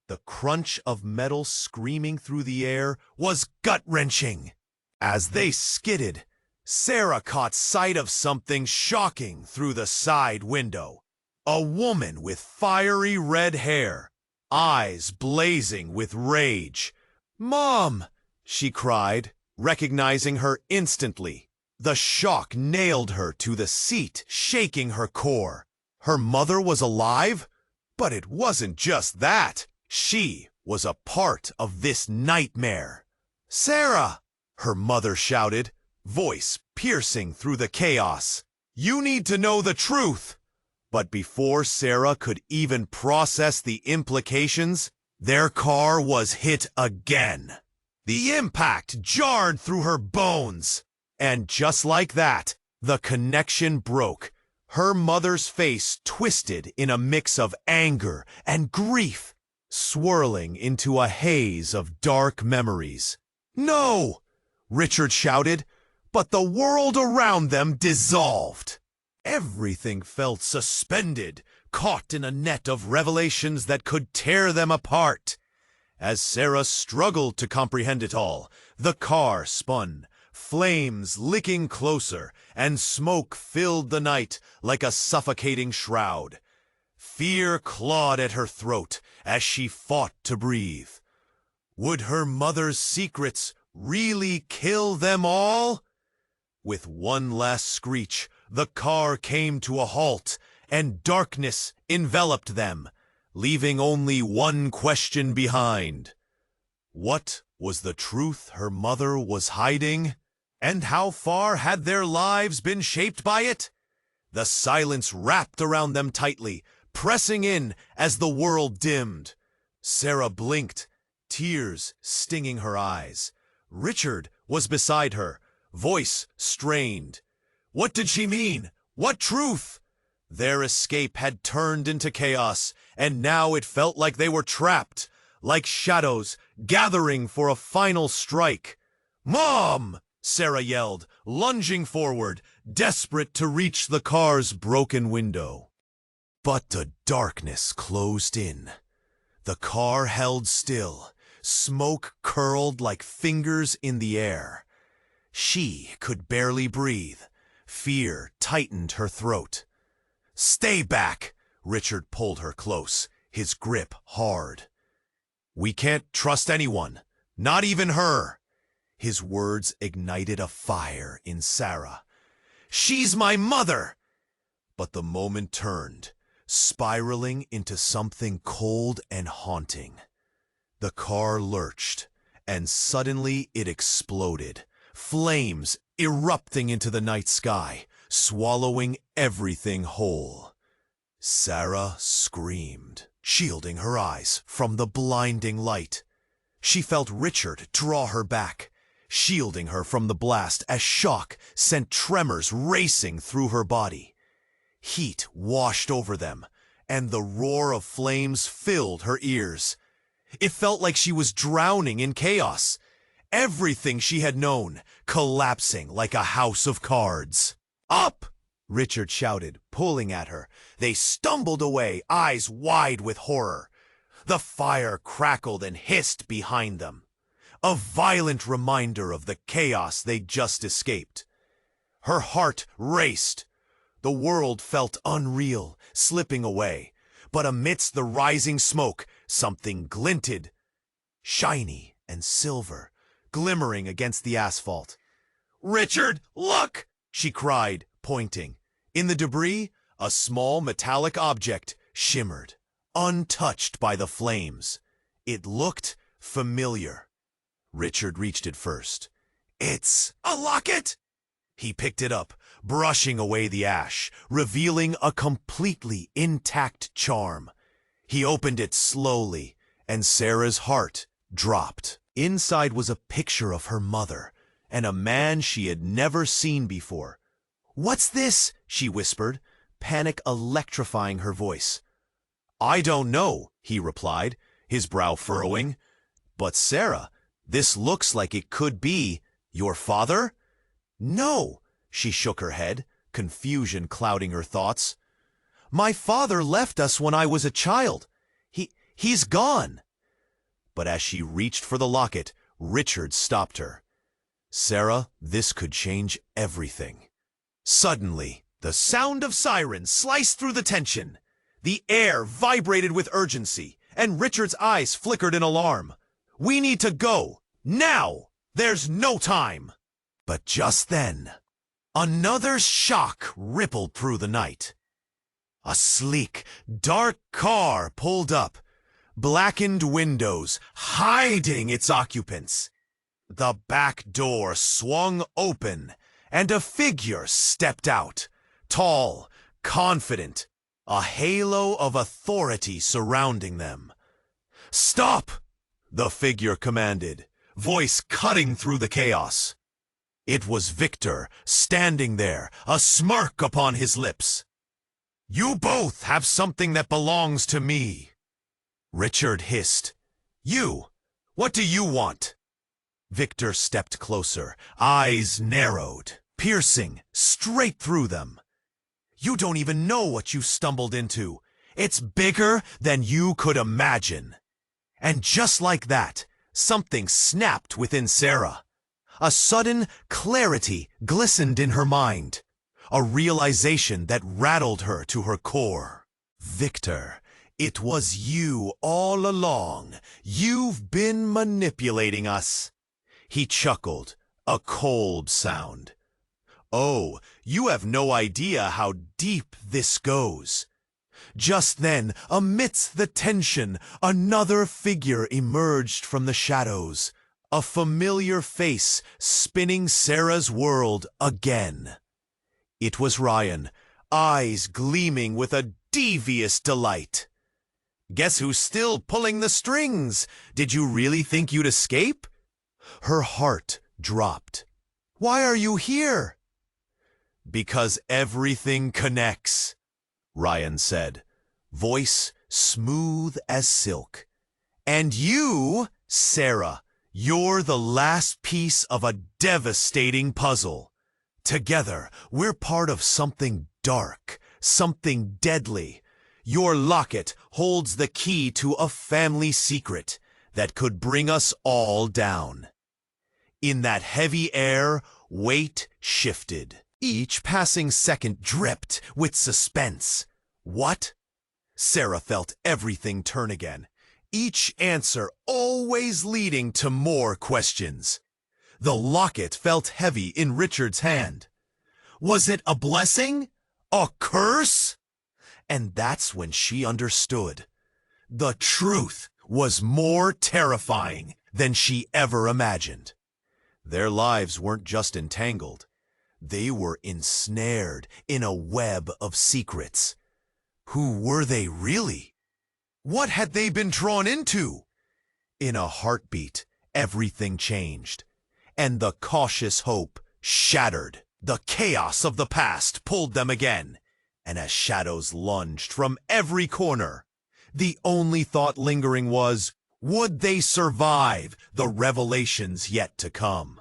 The crunch of metal screaming through the air was gut-wrenching. As they skidded, Sarah caught sight of something shocking through the side window. A woman with fiery red hair, eyes blazing with rage. "Mom!" she cried, recognizing her instantly. The shock nailed her to the seat, shaking her core. Her mother was alive? But it wasn't just that. She was a part of this nightmare. "Sarah!" her mother shouted, voice piercing through the chaos. "You need to know the truth!" But before Sarah could even process the implications, their car was hit again. The impact jarred through her bones. And just like that, the connection broke. Her mother's face twisted in a mix of anger and grief, swirling into a haze of dark memories. "No!" Richard shouted, but the world around them dissolved. Everything felt suspended, caught in a net of revelations that could tear them apart. As Sarah struggled to comprehend it all, the car spun, flames licking closer, and smoke filled the night like a suffocating shroud. Fear clawed at her throat as she fought to breathe. Would her mother's secrets really kill them all? With one last screech, the car came to a halt, and darkness enveloped them, leaving only one question behind. What was the truth her mother was hiding? And how far had their lives been shaped by it? The silence wrapped around them tightly, pressing in as the world dimmed. Sarah blinked, tears stinging her eyes. Richard was beside her, voice strained. What did she mean? What truth? Their escape had turned into chaos, and now it felt like they were trapped, like shadows gathering for a final strike. "Mom!" Sarah yelled, lunging forward, desperate to reach the car's broken window. But the darkness closed in. The car held still, smoke curled like fingers in the air. She could barely breathe. Fear tightened her throat. "Stay back!" Richard pulled her close, his grip hard. "We can't trust anyone, not even her." His words ignited a fire in Sarah. "She's my mother!" But the moment turned, spiraling into something cold and haunting. The car lurched, and suddenly it exploded, flames erupting into the night sky, swallowing everything whole. Sarah screamed, shielding her eyes from the blinding light. She felt Richard draw her back, shielding her from the blast as shock sent tremors racing through her body. Heat washed over them, and the roar of flames filled her ears. It felt like she was drowning in chaos. Everything she had known, collapsing like a house of cards. "Up!" Richard shouted, pulling at her. They stumbled away, eyes wide with horror. The fire crackled and hissed behind them, a violent reminder of the chaos they'd just escaped. Her heart raced. The world felt unreal, slipping away. But amidst the rising smoke, something glinted, shiny and silver, glimmering against the asphalt. "Richard, look!" she cried, pointing. In the debris, a small metallic object shimmered, untouched by the flames. It looked familiar. Richard reached it first. "It's a locket!" He picked it up, brushing away the ash, revealing a completely intact charm. He opened it slowly, and Sarah's heart dropped. Inside was a picture of her mother, and a man she had never seen before. "What's this?" she whispered, panic electrifying her voice. "I don't know," he replied, his brow furrowing. "But Sarah, this looks like it could be your father?" "No," she shook her head, confusion clouding her thoughts. "My father left us when I was a child. He's gone." But as she reached for the locket, Richard stopped her. "Sarah, this could change everything." Suddenly, the sound of sirens sliced through the tension. The air vibrated with urgency, and Richard's eyes flickered in alarm. "We need to go, now! There's no time!" But just then, another shock rippled through the night. A sleek, dark car pulled up, blackened windows hiding its occupants. The back door swung open, and a figure stepped out, tall, confident, a halo of authority surrounding them. "Stop!" the figure commanded, voice cutting through the chaos. It was Victor, standing there, a smirk upon his lips. "You both have something that belongs to me." Richard hissed. What do you want?" Victor stepped closer, eyes narrowed, piercing straight through them. "You don't even know what you stumbled into. It's bigger than you could imagine." And just like that, something snapped within Sarah. A sudden clarity glistened in her mind, a realization that rattled her to her core. "Victor, it was you all along. You've been manipulating us." He chuckled, a cold sound. "Oh, you have no idea how deep this goes." Just then, amidst the tension, another figure emerged from the shadows, a familiar face spinning Sarah's world again. It was Ryan, eyes gleaming with a devious delight. "Guess who's still pulling the strings? Did you really think you'd escape?" Her heart dropped. "Why are you here?" "Because everything connects," Ryan said, voice smooth as silk. "And you, Sarah, you're the last piece of a devastating puzzle. Together, we're part of something dark, something deadly. Your locket holds the key to a family secret that could bring us all down." In that heavy air, weight shifted. Each passing second dripped with suspense. What? Sarah felt everything turn again, each answer always leading to more questions. The locket felt heavy in Richard's hand. Was it a blessing? A curse? And that's when she understood. The truth was more terrifying than she ever imagined. Their lives weren't just entangled. They were ensnared in a web of secrets. Who were they really? What had they been drawn into? In a heartbeat, everything changed, and the cautious hope shattered. The chaos of the past pulled them again, and as shadows lunged from every corner, the only thought lingering was, would they survive the revelations yet to come?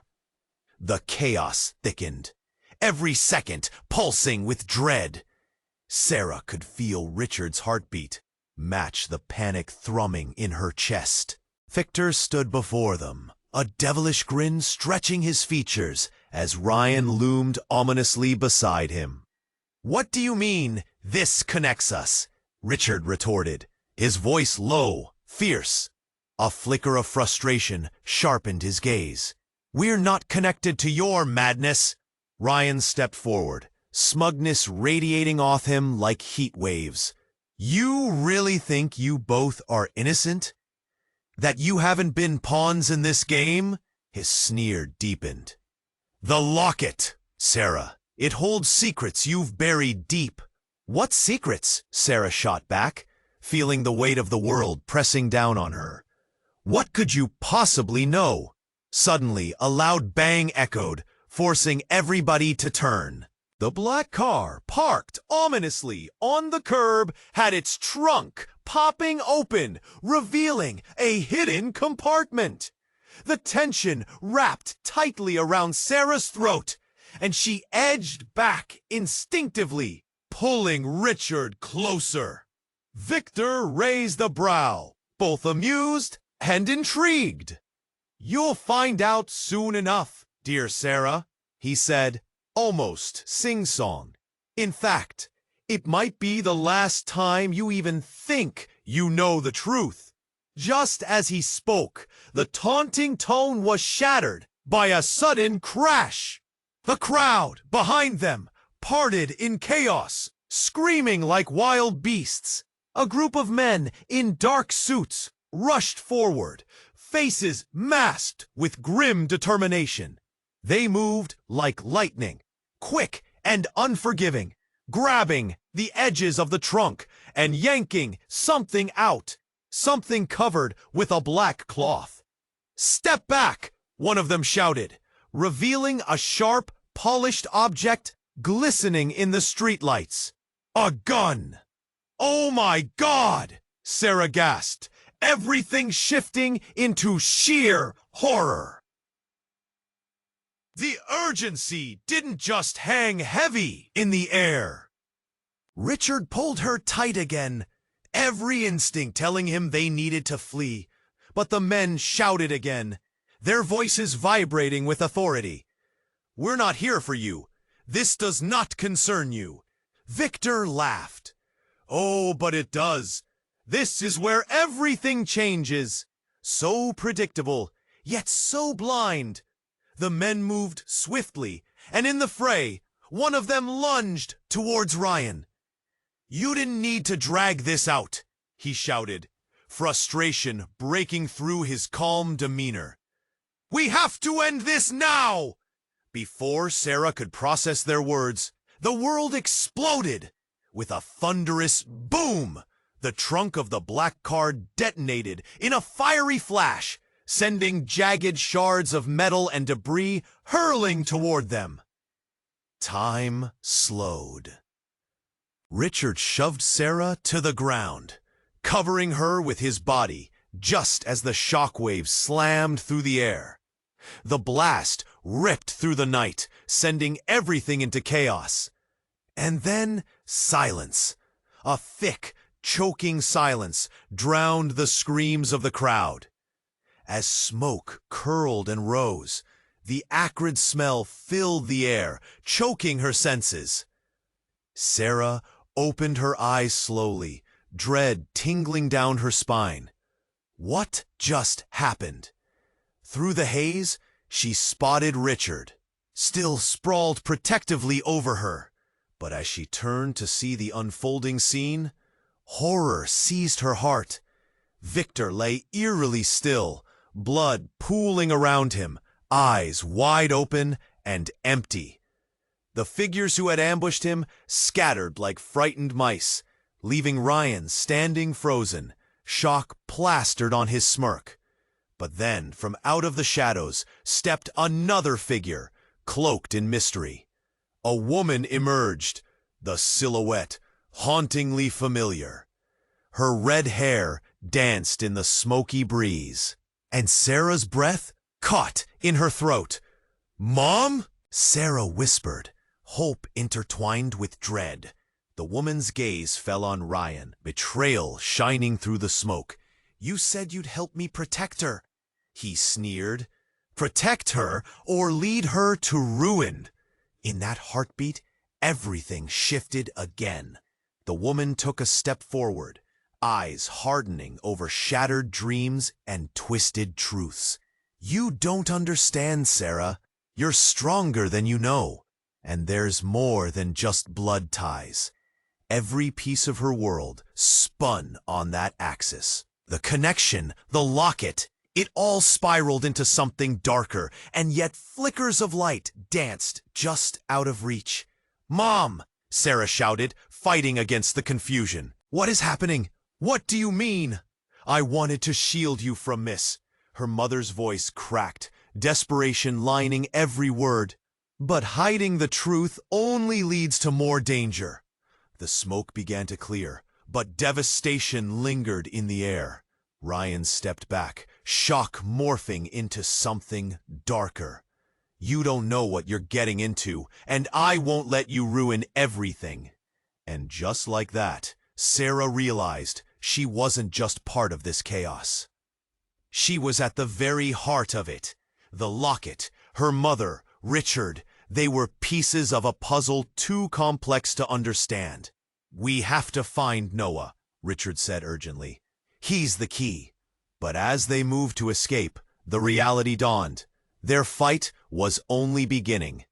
The chaos thickened, every second pulsing with dread. Sarah could feel Richard's heartbeat match the panic thrumming in her chest. Victor stood before them, a devilish grin stretching his features as Ryan loomed ominously beside him. "What do you mean, this connects us?" Richard retorted, his voice low, fierce. A flicker of frustration sharpened his gaze. "We're not connected to your madness." Ryan stepped forward, smugness radiating off him like heat waves. "You really think you both are innocent? That you haven't been pawns in this game?" His sneer deepened. "The locket, Sarah. It holds secrets you've buried deep." "What secrets?" Sarah shot back, feeling the weight of the world pressing down on her. "What could you possibly know?" Suddenly, a loud bang echoed, forcing everybody to turn. The black car, parked ominously on the curb, had its trunk popping open, revealing a hidden compartment. The tension wrapped tightly around Sarah's throat, and she edged back instinctively, pulling Richard closer. Victor raised a brow, both amused and intrigued. "You'll find out soon enough, dear Sarah," he said, almost sing-song. "In fact, it might be the last time you even think you know the truth." Just as he spoke, the taunting tone was shattered by a sudden crash. The crowd behind them parted in chaos, screaming like wild beasts. A group of men in dark suits rushed forward, faces masked with grim determination. They moved like lightning, quick and unforgiving, grabbing the edges of the trunk and yanking something out, something covered with a black cloth. "Step back!" one of them shouted, revealing a sharp, polished object glistening in the streetlights. "A gun!" "Oh my God!" Sarah gasped, everything shifting into sheer horror. The urgency didn't just hang heavy in the air. Richard pulled her tight again, every instinct telling him they needed to flee. But the men shouted again, their voices vibrating with authority. "We're not here for you. This does not concern you." Victor laughed. "Oh, but it does. This is where everything changes. So predictable, yet so blind." The men moved swiftly, and in the fray, one of them lunged towards Ryan. "You didn't need to drag this out," he shouted, frustration breaking through his calm demeanor. "We have to end this now!" Before Sarah could process their words, the world exploded. With a thunderous boom, the trunk of the black car detonated in a fiery flash, sending jagged shards of metal and debris hurling toward them. Time slowed. Richard shoved Sarah to the ground, covering her with his body just as the shockwaves slammed through the air. The blast ripped through the night, sending everything into chaos. And then silence. A thick, choking silence drowned the screams of the crowd. As smoke curled and rose, the acrid smell filled the air, choking her senses. Sarah opened her eyes slowly, dread tingling down her spine. What just happened? Through the haze, she spotted Richard, still sprawled protectively over her. But as she turned to see the unfolding scene, horror seized her heart. Victor lay eerily still, blood pooling around him, eyes wide open and empty. The figures who had ambushed him scattered like frightened mice, leaving Ryan standing frozen, shock plastered on his smirk. But then, from out of the shadows, stepped another figure, cloaked in mystery. A woman emerged, the silhouette hauntingly familiar. Her red hair danced in the smoky breeze, and Sarah's breath caught in her throat. "Mom?" Sarah whispered, hope intertwined with dread. The woman's gaze fell on Ryan, betrayal shining through the smoke. "You said you'd help me protect her," he sneered. Protect her or lead her to ruin. In that heartbeat, everything shifted again. The woman took a step forward, eyes hardening over shattered dreams and twisted truths. You don't understand, Sarah. You're stronger than you know. And there's more than just blood ties. Every piece of her world spun on that axis. The connection, the locket, it all spiraled into something darker, and yet flickers of light danced just out of reach. "Mom!" Sarah shouted, fighting against the confusion. "What is happening? What do you mean?" "I wanted to shield you from Miss." Her mother's voice cracked, desperation lining every word. "But hiding the truth only leads to more danger." The smoke began to clear, but devastation lingered in the air. Ryan stepped back, shock morphing into something darker. "You don't know what you're getting into, and I won't let you ruin everything." And just like that, Sarah realized she wasn't just part of this chaos. She was at the very heart of it. The locket, her mother, Richard, they were pieces of a puzzle too complex to understand. "We have to find Noah," Richard said urgently. "He's the key." But as they moved to escape, the reality dawned. Their fight was only beginning.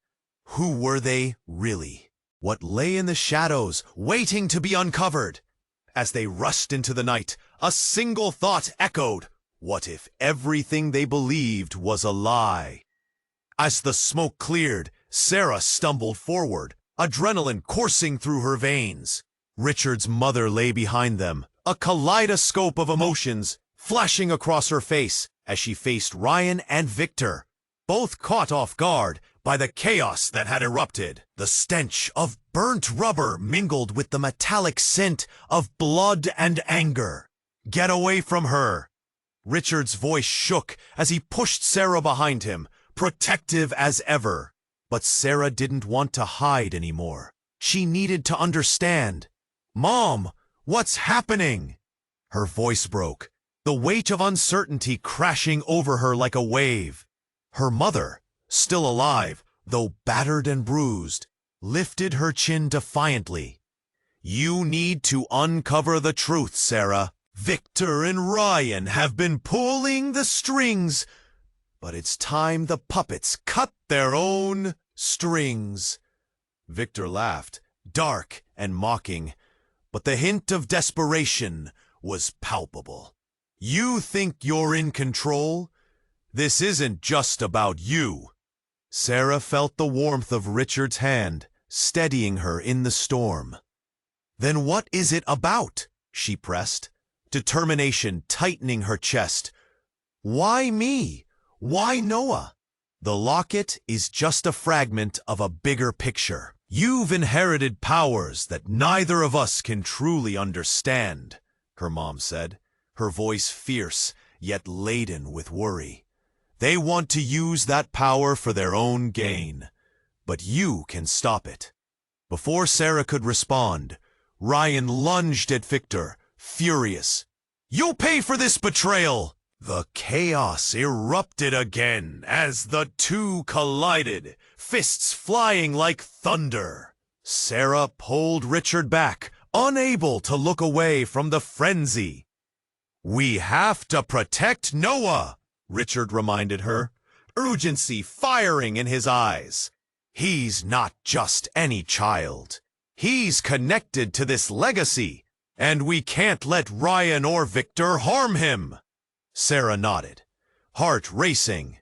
Who were they, really? What lay in the shadows, waiting to be uncovered? As they rushed into the night, a single thought echoed. What if everything they believed was a lie? As the smoke cleared, Sarah stumbled forward, adrenaline coursing through her veins. Richard's mother lay behind them, a kaleidoscope of emotions flashing across her face as she faced Ryan and Victor, both caught off guard by the chaos that had erupted. The stench of burnt rubber mingled with the metallic scent of blood and anger. "Get away from her!" Richard's voice shook as he pushed Sarah behind him, protective as ever. But Sarah didn't want to hide anymore. She needed to understand. "Mom, what's happening?" Her voice broke, the weight of uncertainty crashing over her like a wave. Her mother, still alive, though battered and bruised, lifted her chin defiantly. "You need to uncover the truth, Sarah. Victor and Ryan have been pulling the strings, but it's time the puppets cut their own strings." Victor laughed, dark and mocking, but the hint of desperation was palpable. "You think you're in control? This isn't just about you." Sarah felt the warmth of Richard's hand, steadying her in the storm. "Then what is it about?" she pressed, determination tightening her chest. "Why me? Why Noah?" "The locket is just a fragment of a bigger picture. You've inherited powers that neither of us can truly understand," her mom said, her voice fierce yet laden with worry. "They want to use that power for their own gain, but you can stop it." Before Sarah could respond, Ryan lunged at Victor, furious. "You'll pay for this betrayal!" The chaos erupted again as the two collided, fists flying like thunder. Sarah pulled Richard back, unable to look away from the frenzy. "We have to protect Noah," Richard reminded her, urgency firing in his eyes. "He's not just any child. He's connected to this legacy, and we can't let Ryan or Victor harm him." Sarah nodded, heart racing.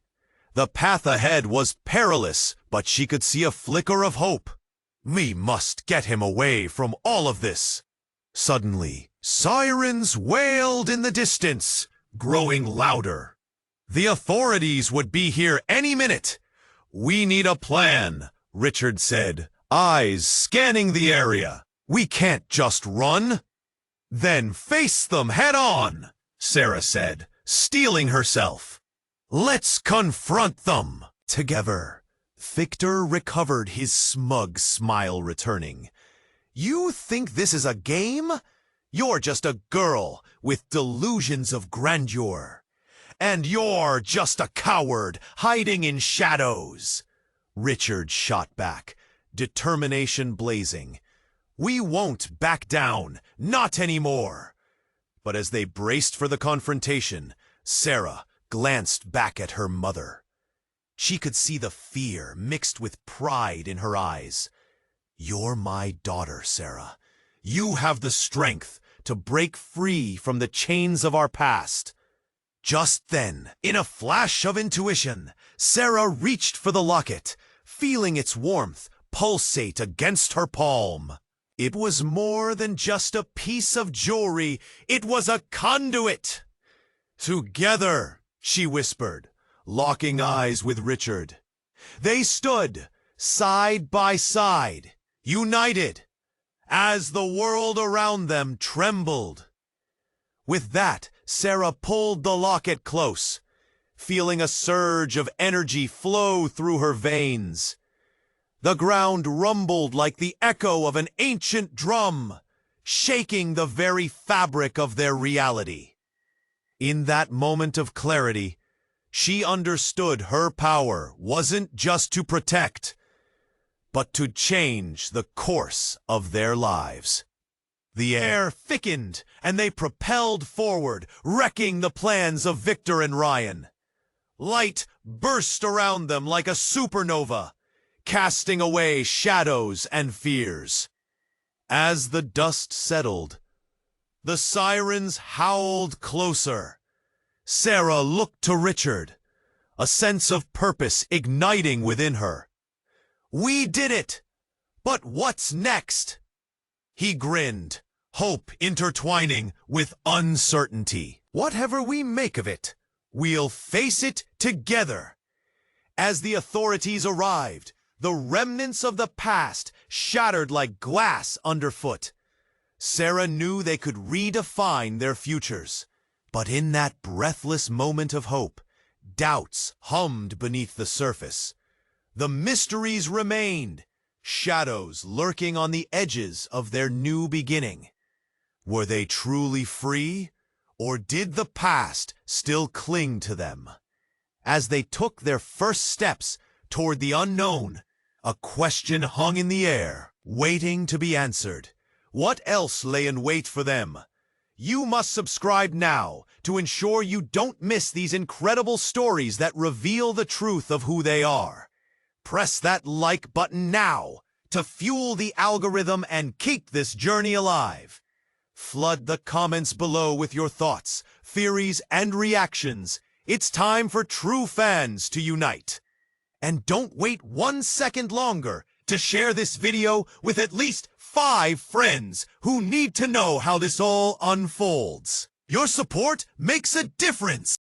The path ahead was perilous, but she could see a flicker of hope. "We must get him away from all of this." Suddenly, sirens wailed in the distance, growing louder. "The authorities would be here any minute." "We need a plan," Richard said, eyes scanning the area. "We can't just run." "Then face them head on," Sarah said, steeling herself. "Let's confront them together." Victor recovered, his smug smile returning. "You think this is a game? You're just a girl with delusions of grandeur. And you're just a coward, hiding in shadows. Richard shot back, determination blazing. We won't back down, not anymore. But as they braced for the confrontation, Sarah glanced back at her mother. She could see the fear mixed with pride in her eyes. You're my daughter, Sarah. You have the strength to break free from the chains of our past. Just then, in a flash of intuition, Sarah reached for the locket, feeling its warmth pulsate against her palm. It was more than just a piece of jewelry, it was a conduit. Together, she whispered, locking eyes with Richard. They stood, side by side, united, as the world around them trembled. With that, Sarah pulled the locket close, feeling a surge of energy flow through her veins. The ground rumbled like the echo of an ancient drum, shaking the very fabric of their reality. In that moment of clarity, she understood her power wasn't just to protect, but to change the course of their lives. The air thickened, and they propelled forward, wrecking the plans of Victor and Ryan. Light burst around them like a supernova, casting away shadows and fears. As the dust settled, the sirens howled closer. Sarah looked to Richard, a sense of purpose igniting within her. We did it! But what's next? He grinned, hope intertwining with uncertainty. Whatever we make of it, we'll face it together. As the authorities arrived, the remnants of the past shattered like glass underfoot. Sarah knew they could redefine their futures. But in that breathless moment of hope, doubts hummed beneath the surface. The mysteries remained, shadows lurking on the edges of their new beginning. Were they truly free, or did the past still cling to them? As they took their first steps toward the unknown, a question hung in the air, waiting to be answered. What else lay in wait for them? You must subscribe now to ensure you don't miss these incredible stories that reveal the truth of who they are. Press that like button now to fuel the algorithm and keep this journey alive. Flood the comments below with your thoughts, theories, and reactions. It's time for true fans to unite. And don't wait 1 second longer to share this video with at least 5 friends who need to know how this all unfolds. Your support makes a difference.